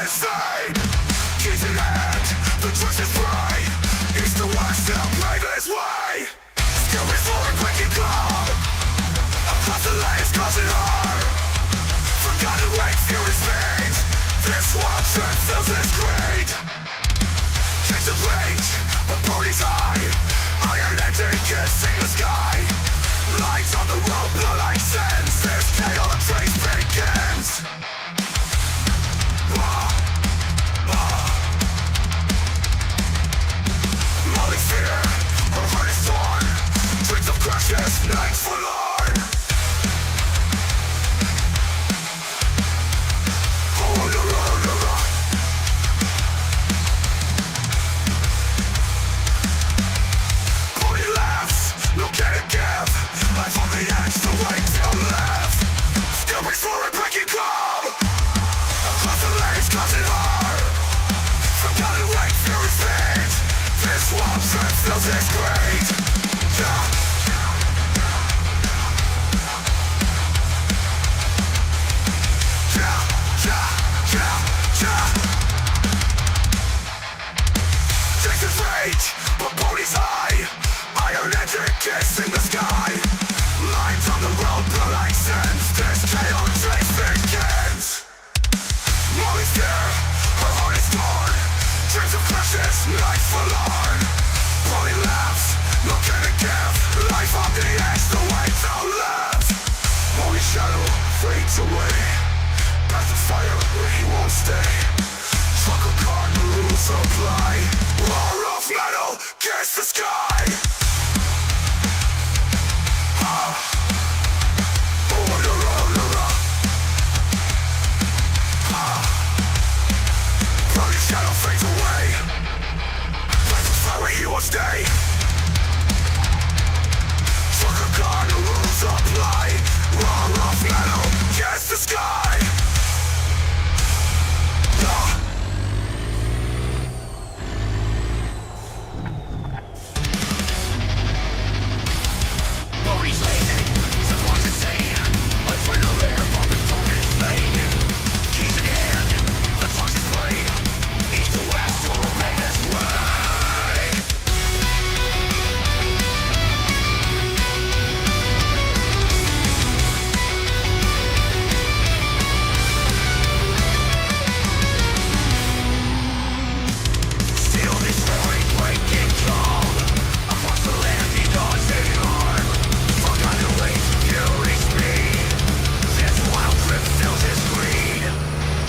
insane. Keys in hand, the choice is free. East to west, still paving its way. Still before breaking calm. Across the lanes, causing harm. Forgotten weight, fury speed. This wild trend fills its greed. Change the range, but party's high. Iron engine kissing the sky. Lights on the road, blood like sands. This chaotic trace begins. Molly's fear, her heart is torn. Dreams of crashes, nights forlorn. Oh, no, no, no, no. Body laughs, no can it give. Life on the edge, the way to live. Still before a breaking calm. Across the lanes, causing harm. Forgotten weight, fury speed. This wild trip fills its greed. Yeah. Yeah, yeah, yeah, yeah. Chases rage, but body's high. Iron engine kissing the sky. Lines on the road, blood like sands. This chaos trace begins. Molly's there, her heart is torn. Dreams of crashes, nights forlorn. Body laughs, no can it give. Life on the edge, the way to live. Molly's shadow fades away. Path of fire where he won't stay. Truck a car, the rules apply. Roar of metal, kiss the sky. Shadow fades away. Life is fire where he will stay. Truck a car, the rules apply. Roar of metal, kiss the sky. Bodies laden, supplies insane. Life for the rare, but the phone is lane. Keys in hand, the fox is played. East to west, to remain this way. Still destroyed, breaking calm. Across the land, he dodged a arm. Forgotten ways, fury speed. This wild trip fills his greed.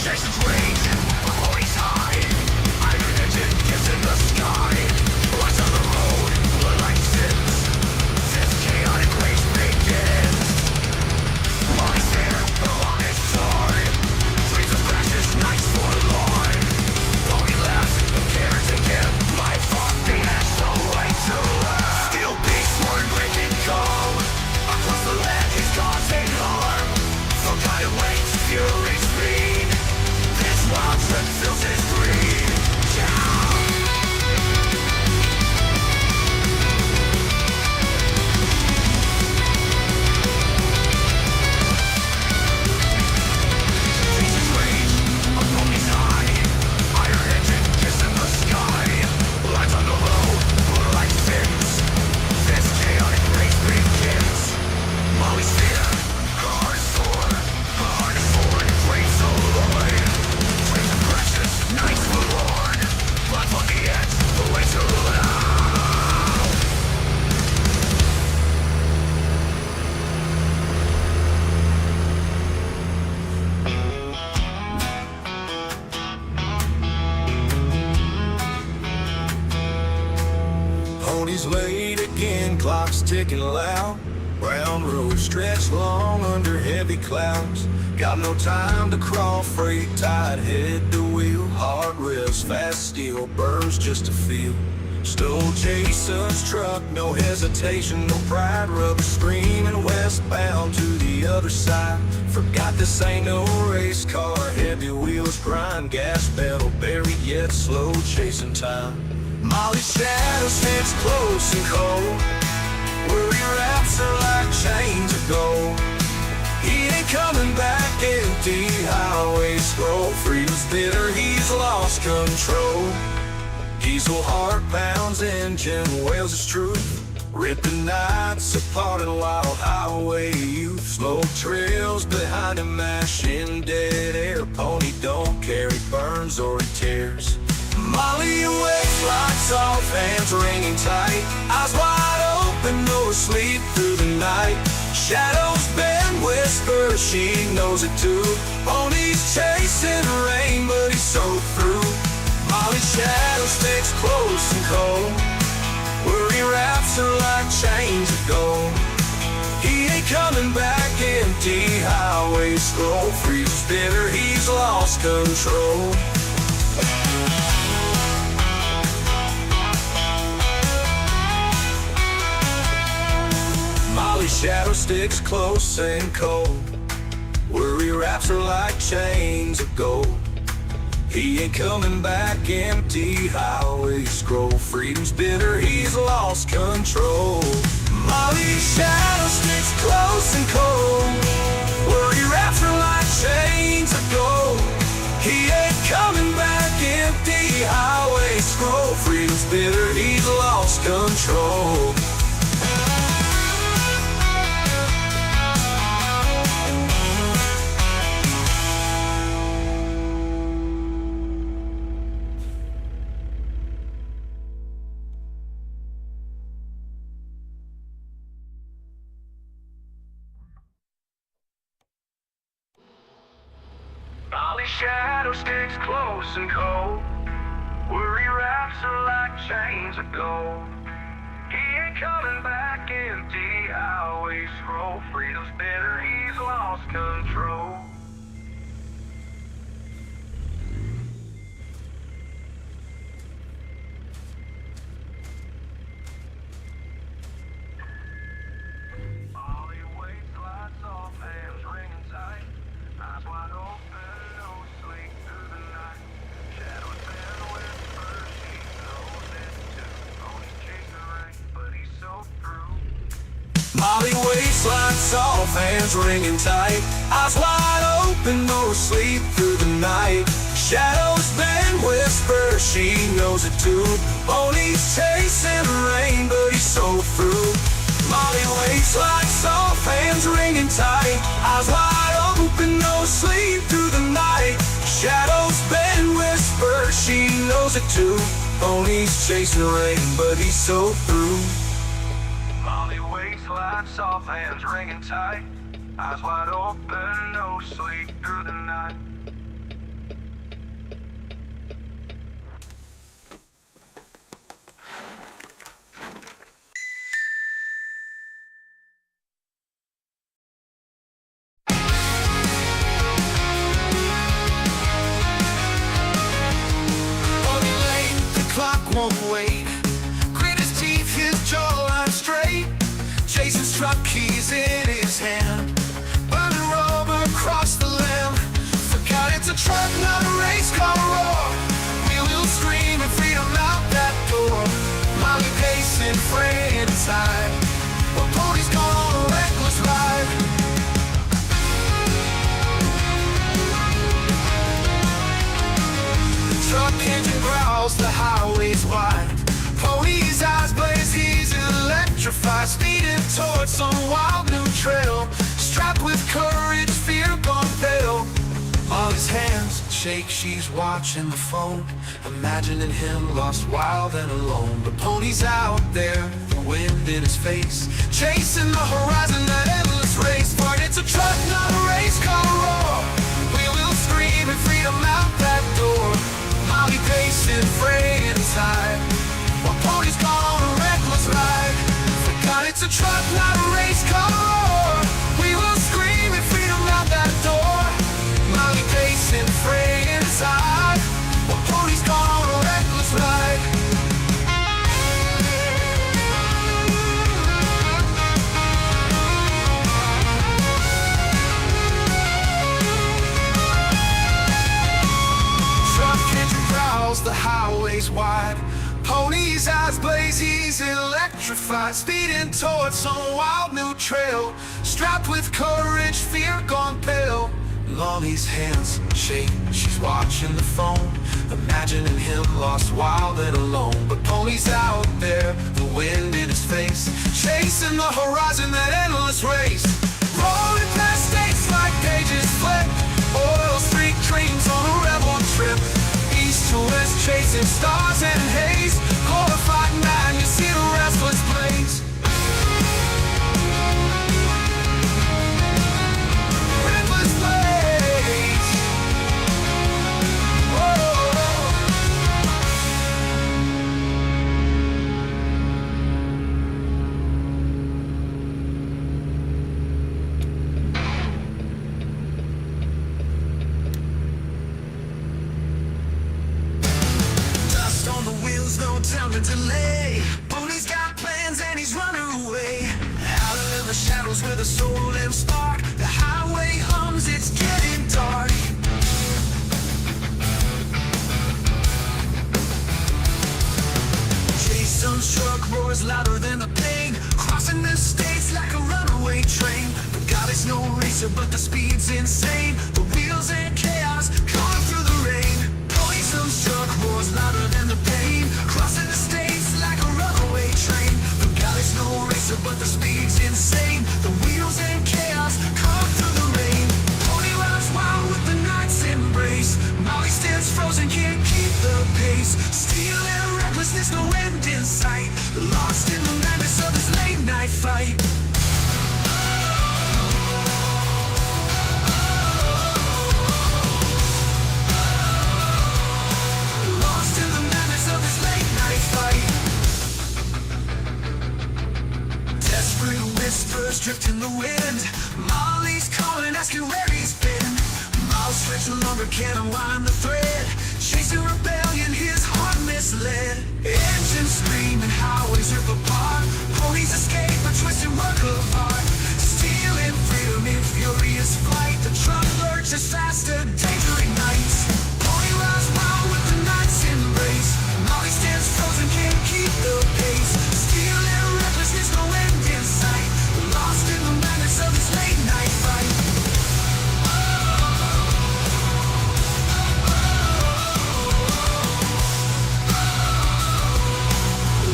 Chasing rage, but always high. Iron engine gives in the sky. Lights on the road, blood like sins. This chaotic race begins. Molly's there, her heart is torn. Dreams of crashes, nights forlorn. Body laughs, no care to give. Life on the edge, the way to live. Steel beats, one breaking calm. Across the land, he's causing harm. Forgotten ways, fury speed. This wild trip fills his greed. Yeah. Chases rage, a pony's high. Iron engine kissing the sky. Lights on the road, blood like fins. This chaotic race begins. Molly's fear, her heart is torn. Her heart is torn, brain so void. Dreams of crashes, nights forlorn. Life on the edge, the way to live. Ponies late again, clocks ticking loud. Brown road stretched long under heavy clouds. Got no time to crawl, freight tied head to wheel. Hard revs, fast steel, burns just to feel. Stole Jason's truck, no hesitation, no pride. Rubber screaming westbound to the other side. Forgot this ain't no race car, heavy wheels grind. Gas pedal buried yet slow, chasing time. Molly's shadow sits close and cold. Worry wraps her like chains of gold. He ain't coming back empty. Highway scroll, freedom's bitter. He control. Diesel heart pounds, engine wails its truth, ripping nights apart in wild highway youth. Smoke trails behind him, mashing dead air. Pony don't carry burns or he tears. Molly awakes, lights off, hands ringing tight, eyes wide open, no sleep through the night. Shadows bend, whisper, she knows it too. Pony's chasing rain, but he's so through. Molly's shadow sticks close and cold, worry wraps her like chains of gold. He ain't coming back, empty highway scroll. Freedom's bitter, he's lost control. Molly's shadow sticks close and cold, worry wraps her like chains of gold. He ain't coming back, empty highway scroll. Freedom's bitter, he's lost control. Molly's shadow sticks close and cold, worry wraps her like chains of gold. He ain't coming back, empty highway scroll. Freedom's bitter, he's lost control. Molly's shadow sticks close and cold, worry wraps her like chains of gold. He ain't coming back, empty highway scroll. Freedom's bitter, he's lost control. Molly waits, lights off, hands ringing tight, eyes wide open, no sleep through the night. Shadows bend, whisper, she knows it too. Only chasing rain, but he's so through. Molly waits, lights off, hands ringing tight, eyes wide open, no sleep through the night. Shadows bend, whisper, she knows it too. Pony's chasing rain, but he's so through. Molly waits, lights off, hands ringing tight, eyes wide open, no sleep through the night. Shadows bend, whisper, she knows it too. Pony's chasing rain, but he's so through. Molly waits, lights off, hands ringing tight, eyes wide open, no sleep through the night. Pony late, the clock won't wait. Grit his teeth, his jawline straight. Jason's truck keys in his hand, burning rubber across the land. Forgot it's a truck, not a race car roar. We will scream and freedom out that door. Molly pacing, fraying inside, but Pony's gone on a reckless ride. The truck engine growls, the highway's wide. Pony's eyes blaze, he's electrified, speeding towards some wild new trail. Strapped with courage, fear gone pale. Molly's hands shake, she's watching the phone, imagining him lost, wild and alone. But Pony's out there, the wind in his face, chasing the horizon, that endless race. But it's a truck, not a race car roar. We will scream and freedom out that door. Molly pacing, fraying inside, while Pony's gone on a reckless ride. Forgot it's a truck, not a race car roar. We will scream and freedom out that door. Molly pacing, fraying inside, while Pony's gone on a reckless ride. Truck engine growls, the highway's wide. Pony's eyes blaze, he's electrified, speeding towards some wild new trail. Strapped with courage, fear gone pale. Molly's hands shake, she's watching the phone, imagining him lost, wild and alone. But Pony's out there, the wind in his face, chasing the horizon, that endless race. Rolling past states like pages flip, oil street dreams on a rebel trip. East to west, chasing stars and haze, glorified man, you see the restless blaze. No time to delay. Pony's got plans and he's running away. Out of the shadows where the soul and spark. The highway hums, it's getting dark. Jason's truck roars louder than the pain, crossing the states like a runaway train. But God is no racer, but the speed's insane. The wheels and chaos going through the rain. Jason's truck roars louder than the pain, crossing the states like a runaway train. The God is no racer, but the speed's insane. The wheels and chaos come through the rain. Pony runs wild with the night's embrace. Molly stands frozen, can't keep the pace. Steel and recklessness, no end in sight. Lost in the madness of his late night fight. Whispers drift in the wind. Molly's calling, asking where he's been. Miles stretch longer, can't unwind the thread. Chasing rebellion, his heart misled. Engines scream and highways rip apart. Ponies escape, a twisted work of art. Stealing freedom in furious flight. The truck lurches faster, danger ignites. Pony rides wild with the night's embrace. Molly stands frozen, can't keep the pace. Steel and recklessness, no end in sight. Lost in the madness of his late night fight.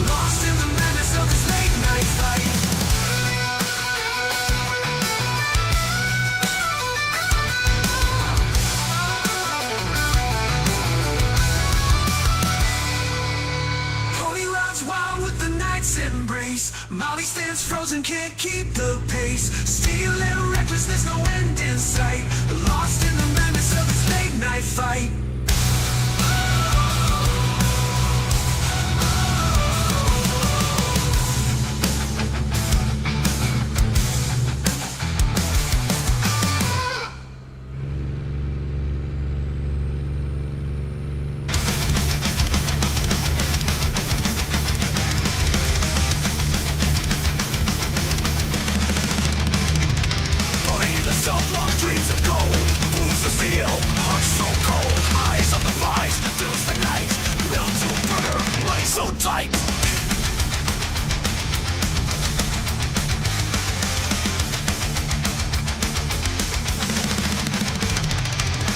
Lost in the madness of his late night fight. Pony rides wild with the night's embrace. Molly stands frozen, can't keep the pace. Steel and recklessness, no end in sight. Lost in the madness of his late night fight. Self-long dreams of gold, wounds of steel, hearts so cold, eyes of the prize, fills the night, will to murder, light so tight.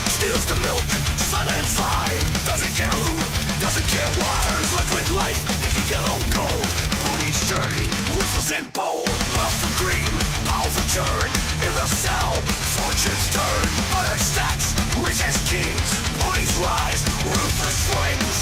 Steals the milk, silent fire, doesn't care who, doesn't care why. Liquid life, yellow gold, Pony's journey, ruthless and bold, love for green, powerful turn. In the cell, fortunes turn, honor stacks, rich as kings, Ponies rise, ruthless flames.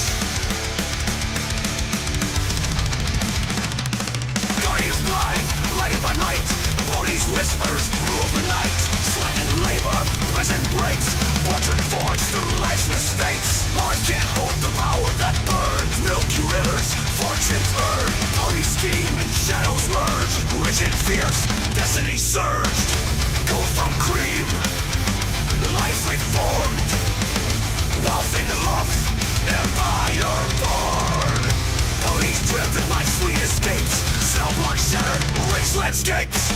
Guardians blind, lighted by night, Ponies whispers, rule the night. Sweat and labor, resin breaks, fortune forged through life's mistakes. Mars can't hold the power that burns, milky rivers, fortunes earn. Ponies scheme and shadows merge, rich and fierce, destiny surged. Go from cream, life reformed, wealth in love, empire born. Ponies driven like sweet escapes, self-blood shattered, rich landscapes.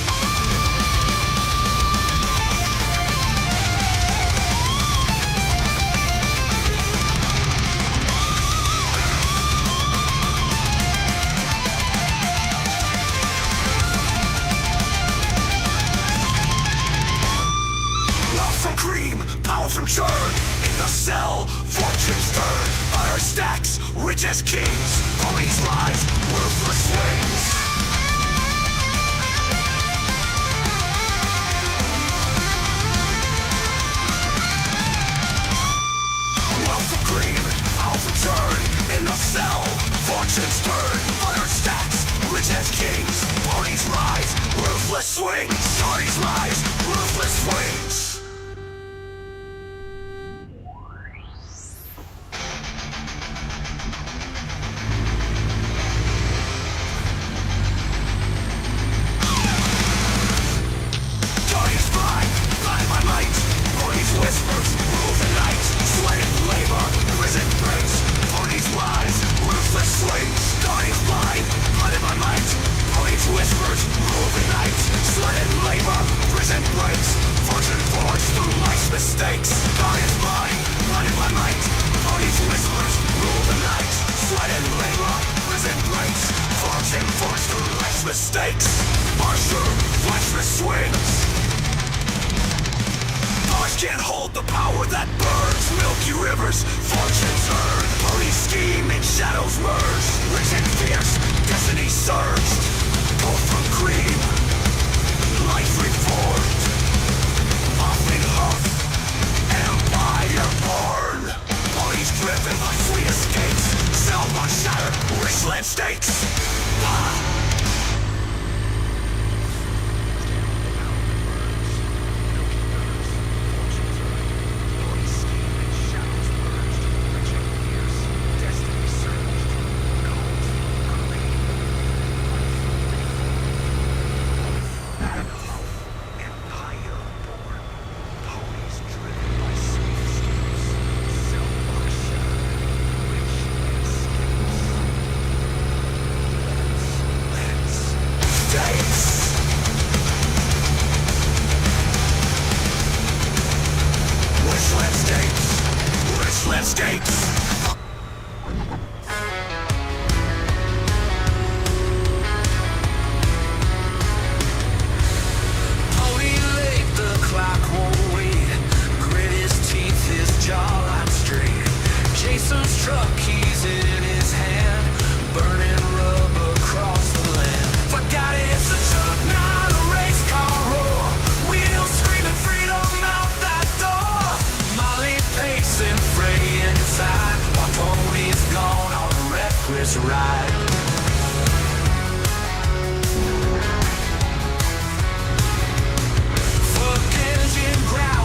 Cream, turn. In the cell, fortunes turn. Fire stacks, rich as kings. Police lies, worthless swings. Wealth of green, out return. In the cell, fortunes turn. Fire stacks, rich as kings. Parties rise, ruthless swings. Parties rise, ruthless swings. Parties blind, blind by might. Parties whispers, rule the night. Sweat and labor, prison breaks. Parties rise, ruthless swings. Parties blind, blinded by might. Parties whispers, rule the night. Sweat and labor, prison breaks. Fortune forged through life's mistakes. Parties blind, blinded by might. Parties whispers, rule the night. Sweat and labor, prison breaks. Fortune forged through life's mistakes. Marsher, fleshless swings. Bars can't hold the power that burns. Milky rivers, fortunes earn. Parties scheme and shadows merge. Rich and fierce, destiny surged. Both from cream, life reformed. Often huff, empire born. Parties driven by free escapes. Cell box shattered, wasteland states. Landscapes. The clock won't wait. Grit his teeth, his jawline straight. Jason's truck, keys in his hand. Burning rubber across the land. Forgot it's a truck, not a race car roar. Wheels screaming freedom out that door. Molly pacing, fraying inside. While Tony's gone on a reckless ride.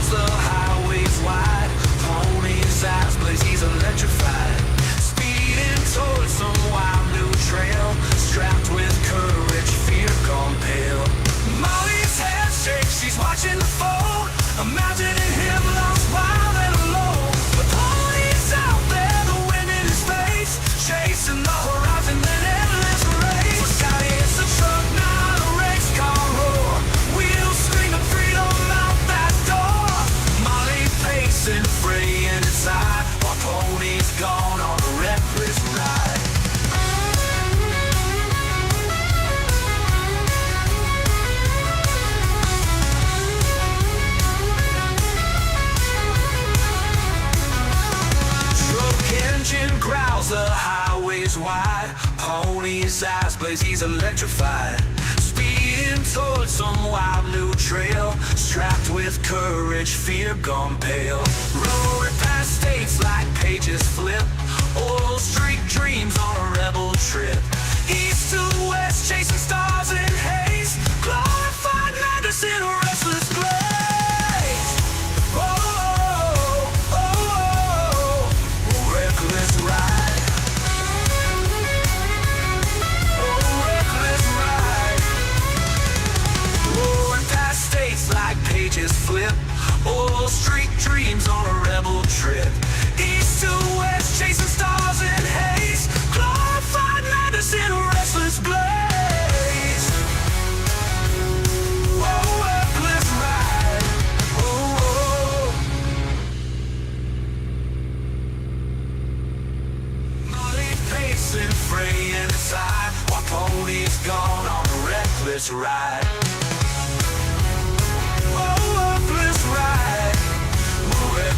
The highway's wide, Pony's eyes blaze, he's electrified. Speeding towards some wild new trail, strapped with courage, fear gone pale. Molly's head shakes, she's watching the phone, imagining him lost, wild and alone. But Pony's out there, the wind in his face, chasing the horizon, an endless race. For Scotty, it's a truck, not a race car roar. Wheels screaming freedom out that door. Pacing, fraying inside, while Pony's gone on a reckless ride. Truck engine growls, the highway's wide. Pony's eyes blaze, he's electrified. Speeding towards some wild new trail, strapped with courage, fear gone pale. Roaring past states like pages flip. Oil street dreams on a rebel trip. East to west, chasing stars in haze. Glorified madness in a restless blaze. Oh, oh, oh, oh, reckless ride. Oh, reckless ride. Roaring past states like pages flip. Oil street dreams on a rebel trip. East to west, chasing stars in haze. Glorified madness in a restless blaze. Oh, reckless ride. Oh, oh. Molly pacing, fraying inside, while Pony's gone on a reckless ride. Oh, reckless ride.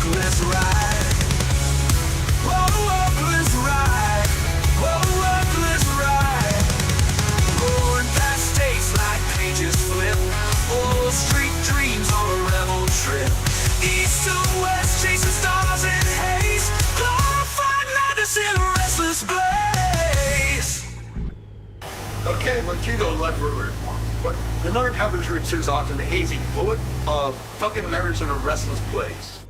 reckless ride. Oh, reckless ride. Oh, reckless ride. Roaring past states like pages flip. Old street dreams on a rebel trip. East to west, chasing stars in haze. Glorified madness in a restless blaze. Okay, Montego left river. But the Northern Hemisphere is often the hazy bullet of fucking Americans in a restless place.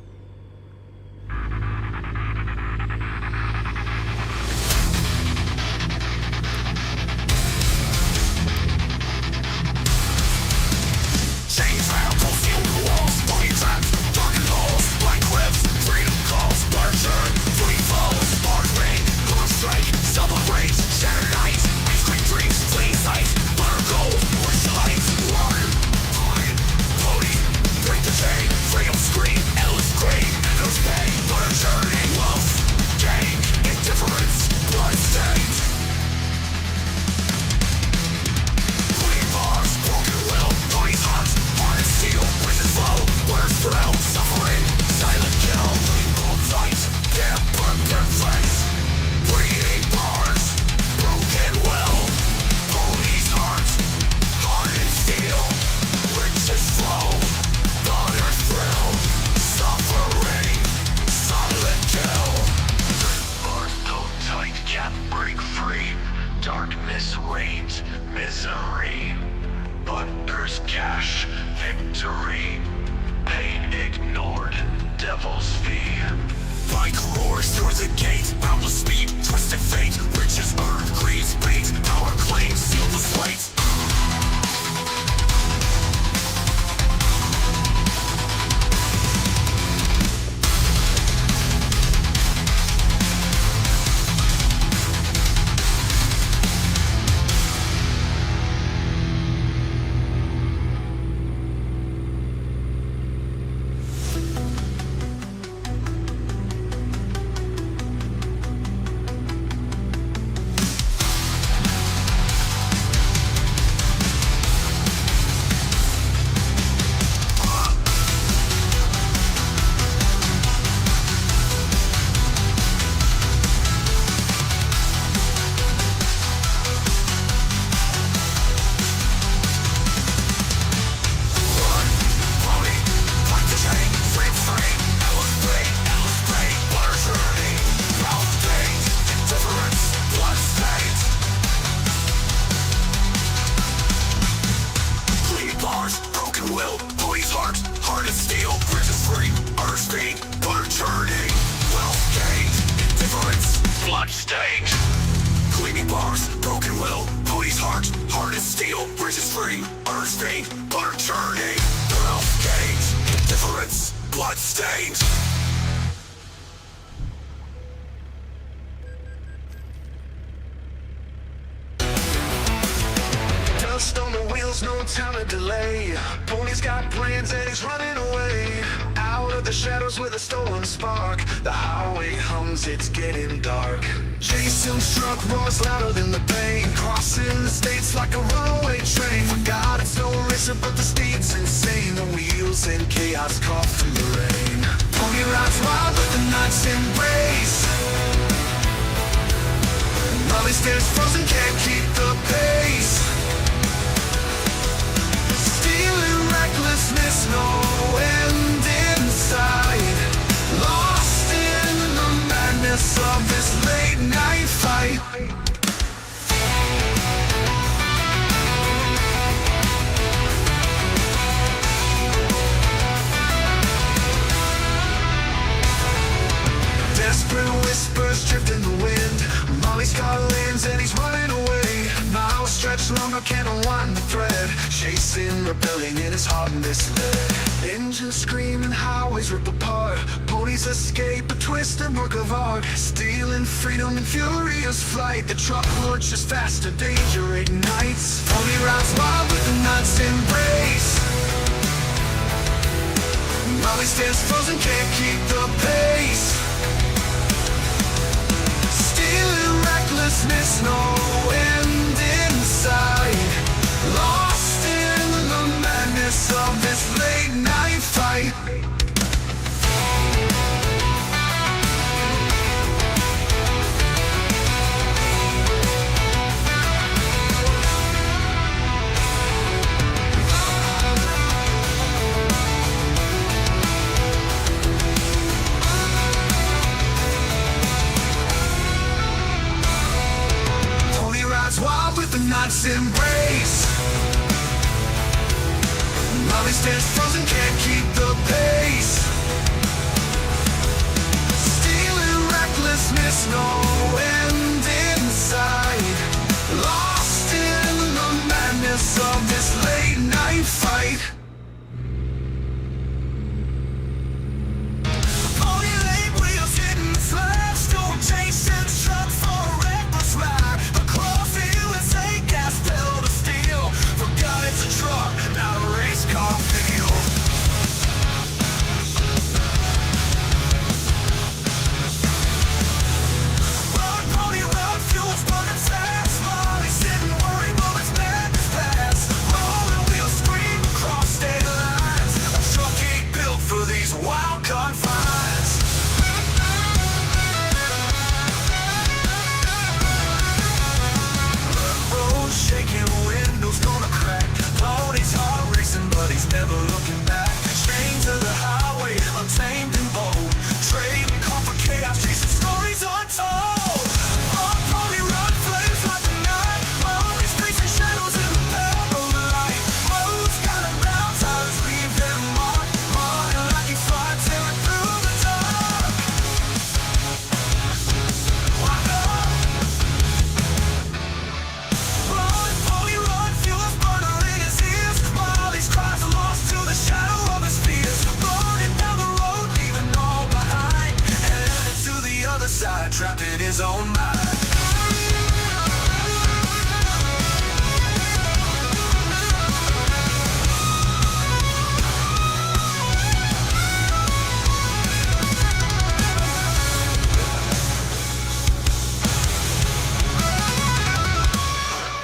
Chains round, pulse steel the walls, body trapped, darkened halls, like cliffs, freedom calls, blood churn, free falls, bars rain, color strike, double rage, shattered nights, ice cream dreams, fleeing sight, butter gold, orange lights, run, Cody, break the chain, freedom scream, endless green, endless pain, butter churning, wealth, gain, indifference, blood stains. Clean bars, broken will, body's heart, heart is steel, wishes flow, words thrill, suffering, silent kill, cold fight, damn, burn flesh, breathing bars, broken will, body's heart, heart is steel, wishes flow, butter thrill, suffering, silent kill. Bars so tight, can't break free, darkness reigns, misery. But there's cash, victory, pain ignored, devil's fee. Bike roars through the gate, boundless speed, twisted fate, riches earned, greed's bait, power claims, seal the slate. Bloodstained, gleaming bars, broken will, Cody's heart, heart is steel, bridges free, earth stained, butter churning, wealth gained, indifference, bloodstained. Dust on the wheels, no time to delay. Pony's got plans and he's running away. Out of the shadows with a stolen spark. The highway hums, it's getting dark. Chasing truck roars louder than the pain. Crossing the states like a runaway train. Forgot it's no racer, but the speed's insane. The wheels in chaos call through the rain. Pony rides wild, but the night's embrace. Molly stares frozen, can't keep the pace. Stealing recklessness, no end in sight. Lost in the madness of this late night fight. Desperate whispers drift in the wind. Molly's got lanes and he's running away. Miles stretch long, I can't unwind the thread. Chasing rebellion in his heart and misled. Engines screaming, highways rip apart. Ponies escape, a twisted work of art. Stealing freedom in furious flight. The truck lurches faster, danger ignites. Pony rides wild with the night's embrace. Molly stands frozen, can't keep the pace. Stealing recklessness, no end in sight. Lost in the madness of this late night fight. night's embrace. Molly stands frozen, can't keep the pace. Stealing recklessness, no end in sight. Lost in the madness of this late night fight. Only late wheels hitting the slabs, don't chasing the truck for a reckless ride. Across the USA, gas pedal to steel. Forgot it's a truck, not a race car field. Run, pony, run, fuel's burning fast. Molly sitting worried, well it's madness past. Rolling wheels scream across state lines. A truck ain't built for these wild confines. Road shaking, windows gonna crack. Pony's heart racing, but he's never looking back. Chained to the highway, untamed and bold. Trading call for chaos, chasing stories untold. Run, pony, run, flames like the night. Pony's facing shadows in the pale of the light. Road's got him down, tires leave them marked. Running like he's flying, tearing through the dark. Walk up. Run, pony, run, fuel's burning in his ears. Molly's cries are lost to the shadow of his fears. Running down the road, leaving all behind. Headed to the other side, trapped in his own mind.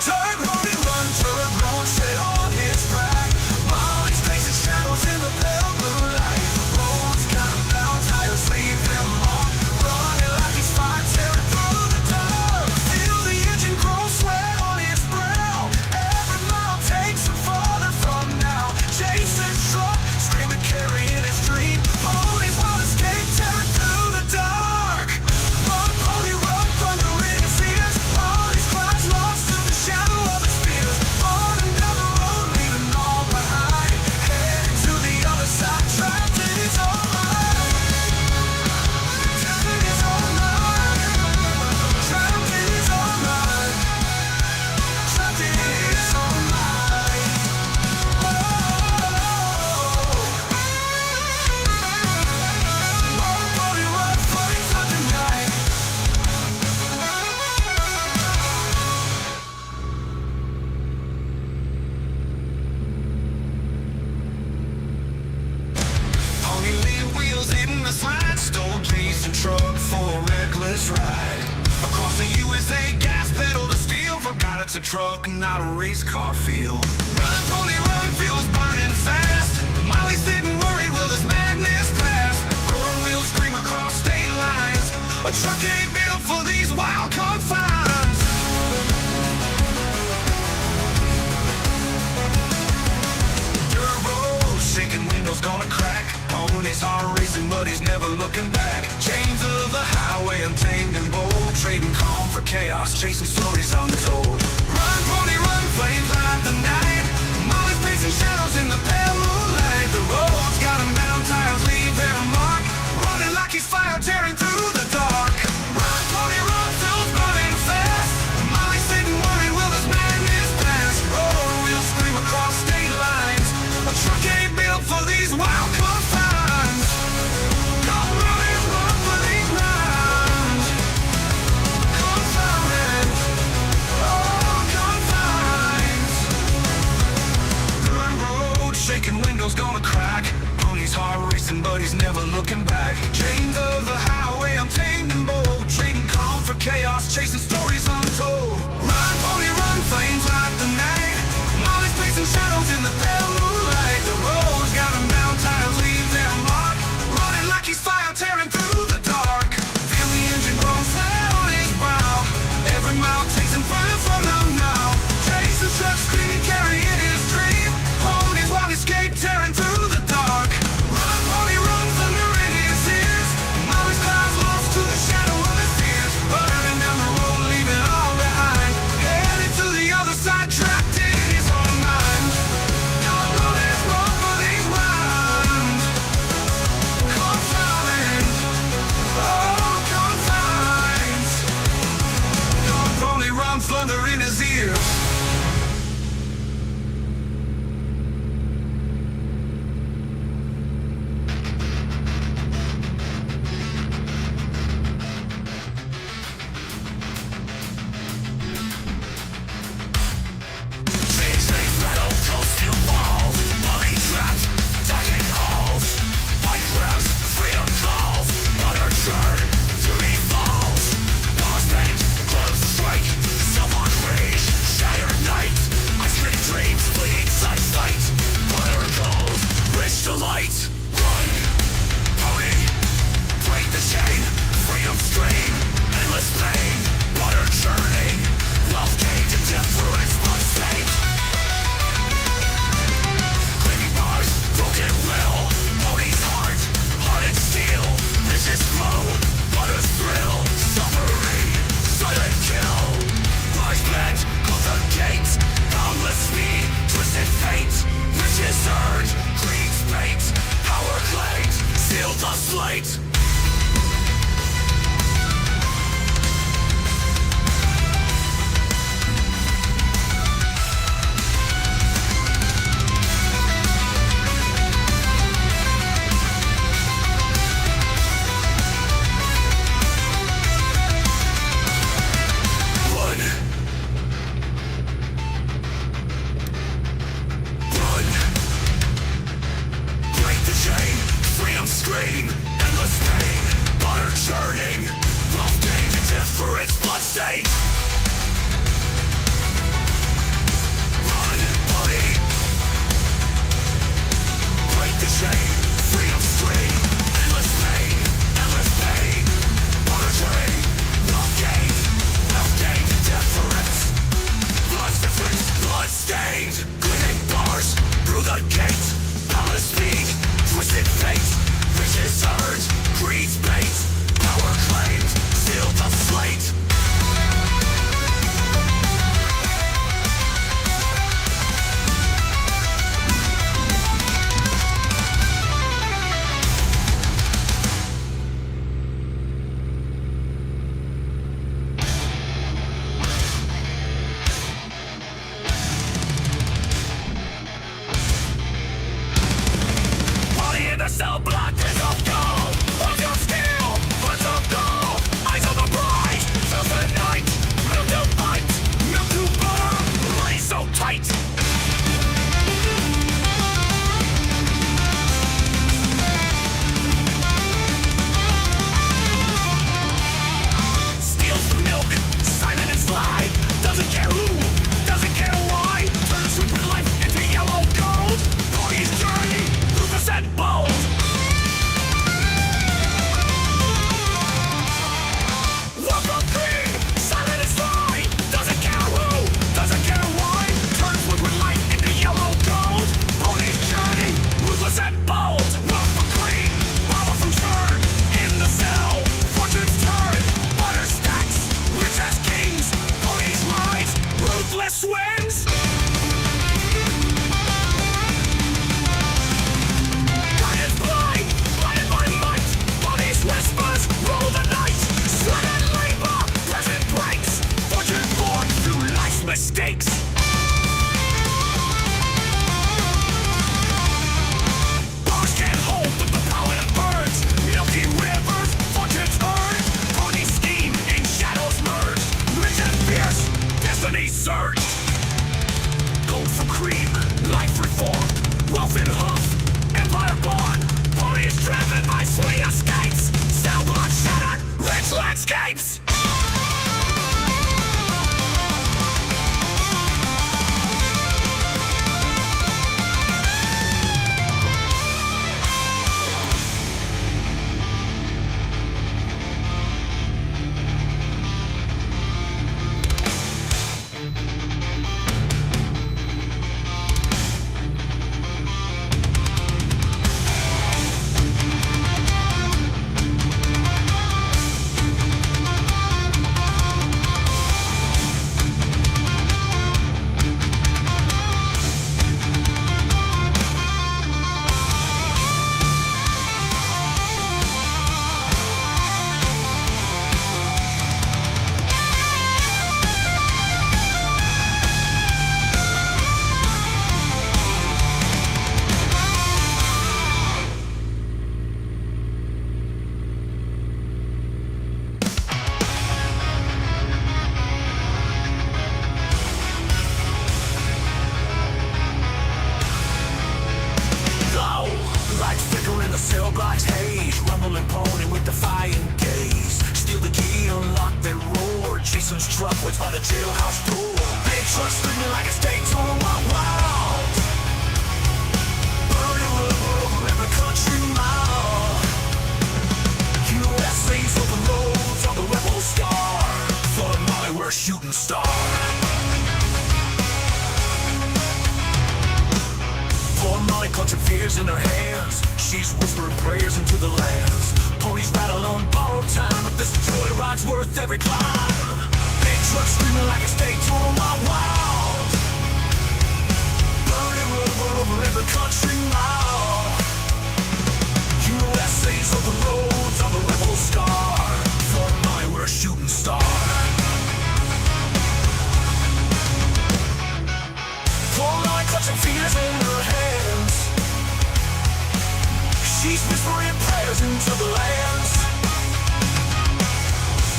Turn, pony, run, turn, run, set on his track. Molly's facing shadows in the pale blue light. Road's got him down, tires leave him marked. Running like he's fine, tearing through the dark. Feel the engine grow, sweat on his brow. Every mile takes him farther from now. Chasing truck, screaming, carrying his dream. Pony's wild escape, tearing through the dark. Run, pony, run, thunder in his ears. Pony's cries lost to the shadow of his fears. Running down the road, leaving all behind. Heading to the other side, trapped in his own mind. Trapped in his own mind. Trapped in his own mind. Trapped in his own mind. Run, pony, run, fighting for the night. Pony lead wheels hitting the slide. Stole chasing truck for a reckless ride. Across the USA, gas pedal to steel. Forgot it's a truck, not a race car field. Run, pony, run, fuel's burning fast. Molly's sitting worried, will this madness pass? Roaring wheels scream across state lines. A truck ain't built for these wild confines. Dirt road, shaking windows gonna crack. Pony's heart racing, but he's never looking back. Chains of the highway, untamed and bold. Trading calm for chaos, chasing stories untold. Run, pony, run, flames light the night. Molly's facing shadows in the pale moonlight. The road's got him down, tires leave their mark. Running like he's fire, tearing through the dark. Run, pony, run, fuel's burning fast. Molly's sitting worried, will this madness pass? Road wheels scream across state lines. A truck ain't built for these wild confines. Come running, run for these lines. Confounded. Oh. fight. Run, buddy. Break the chain, freedom stream. Endless pain, endless pain. Water drain, love gained. Love gained, death for it. Blood difference, blood stained. Gleaming bars, through the gate. Power speak, twisted fate. Riches earned, greed's bait. Power claimed, seal the slate. Body in the cell block is of gold. Of your steel, foot of gold. Eyes on the prize, feel the night. Will to fight, will to burn. Lay so tight. Steals the milk, silent and sly. Doesn't care who, doesn't care why. Turns stupid life into yellow gold. Body's journey, ruthless and bold. Walk of green, silent and sly. Doesn't care who, doesn't care why. Turns liquid light into yellow gold. Body's journey, ruthless and bold. Walk for green, powerful turn. In the cell, fortune's turn. Butter stacks, rich as kings. Body's rise, ruthless wins. Guided blind, blinded by might. Body's whispers, roll the night. Sweat and labor, present breaks. Fortune born through life's mistakes. Bars can't hold with the power that burns. Milky rivers, fortune's earned. Pony scheme in shadows merged. Rich and fierce, destiny surged. Gold for cream, life reform. Wealth in hoof, empire born. Pony is driven by sweet escapes. Cell block shattered, rich landscapes. Low, light flicker in the cell block's haze. Rumbling pony with defiant gaze. Steal the key, unlock their roar. Jason's truck waits by the jailhouse door. Big truck screaming like a state torn wild wild. Burning rubber over every country mile. USA's open roads on the rebel star. For Molly, we're a shooting star. Poor Molly clutching fears in her hands. She's whispering prayers into the lands. Ponies battle on borrowed time, but this joyride's worth every climb. Big truck screaming like a state torn wild wild. Burning rubber over every country mile. USA's open roads on the rebel star. For Molly, we're a shooting star. Poor Molly clutching fears in her hands. She's whispering prayers into the lands.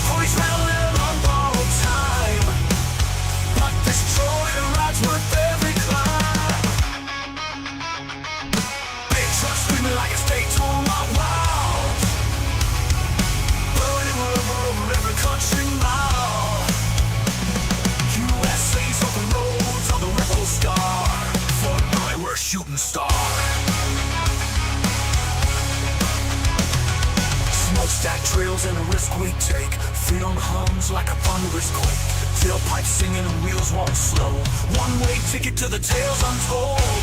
Ponies rattling on borrowed time, but this joyride's worth every climb. Big truck screaming like a state torn wild wild. risk we take. Freedom hums like a thunderous quake. Tailpipes singing and wheels won't slow. One-way ticket to the tales untold.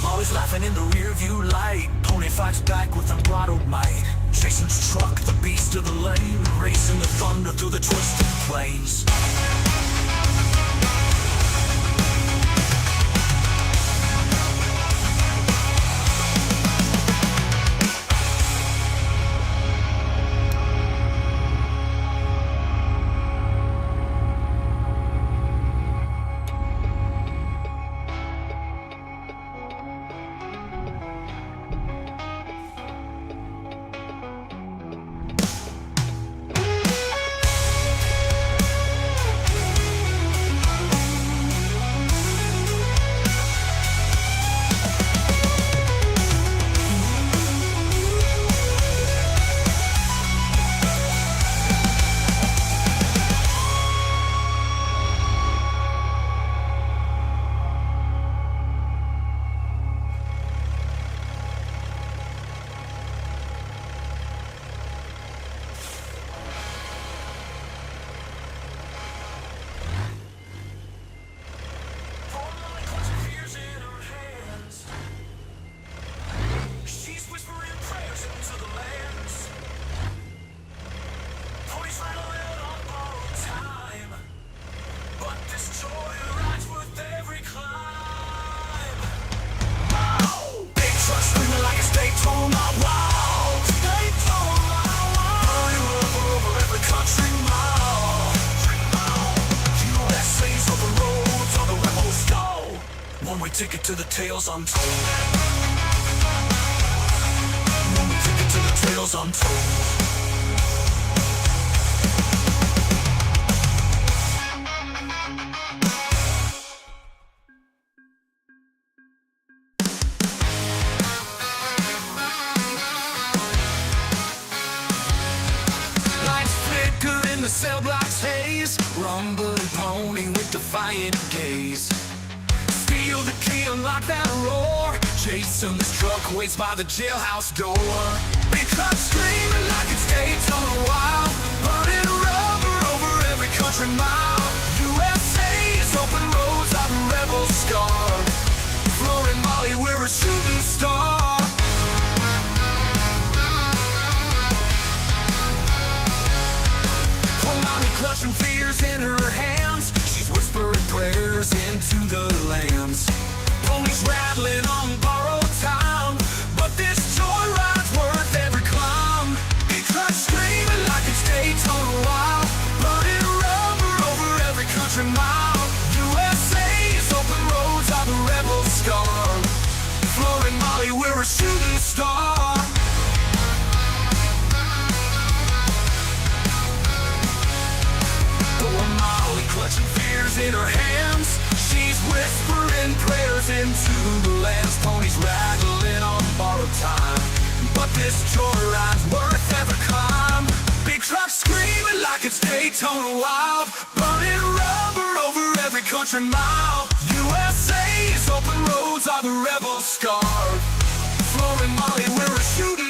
Always laughing in the rear view light. Pony fights back with unbridled might. Jason's truck, the beast of the lane, racing the thunder through the twisted plains. One-way ticket to the tales untold. One-way ticket to the tales untold. The cell block's haze, rumbling pony with defiant gaze. Steal the key, unlock that roar. Jason, this truck waits by the jailhouse door. Big truck screaming like it's Daytona wild, burning rubber over every country mile. USA's open roads are the rebel scar. Flooring Molly, we're a shooting star. Clutching fears in her hands, she's whispering prayers into the lands. Ponies rattling on borrowed time, but this joyride's worth every climb. Big truck screaming like it's Daytona wild, burning rubber over every country mile. USA's open roads are the rebel scar. Flooring Molly, we're a shooting star. Clutching fears in her hands, she's whispering prayers into the lands. Ponies rattling on borrowed time, but this joyride's worth every climb. Big truck screaming like it's Daytona wild, burning rubber over every country mile. USA's open roads are the rebel scar. Flooring Molly, we're a shooting